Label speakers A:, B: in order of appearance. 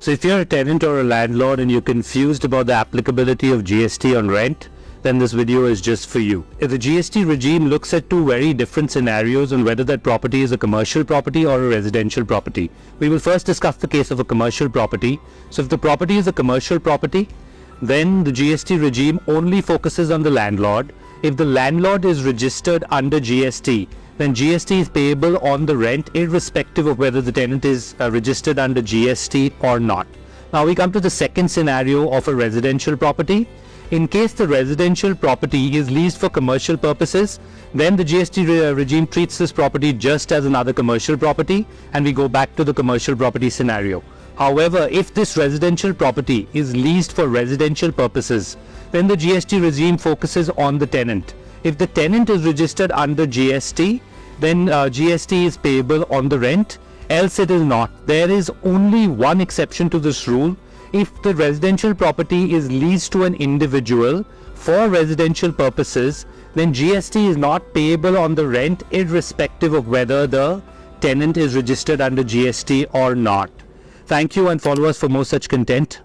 A: So if you're a tenant or a landlord and you're confused about the applicability of GST on rent, then this video is just for you. If the GST regime looks at two very different scenarios on whether that property is a commercial property or a residential property. We will first discuss the case of a commercial property. So if the property is a commercial property, then the GST regime only focuses on the landlord. If the landlord is registered under GST, then GST is payable on the rent irrespective of whether the tenant is registered under GST or not. Now we come to the second scenario of a residential property. In case the residential property is leased for commercial purposes, then the GST regime treats this property just as another commercial property, and we go back to the commercial property scenario. However, if this residential property is leased for residential purposes, then the GST regime focuses on the tenant. If the tenant is registered under GST, then GST is payable on the rent, else it is not. There is only one exception to this rule. If the residential property is leased to an individual for residential purposes, then GST is not payable on the rent irrespective of whether the tenant is registered under GST or not. Thank you, and follow us for more such content.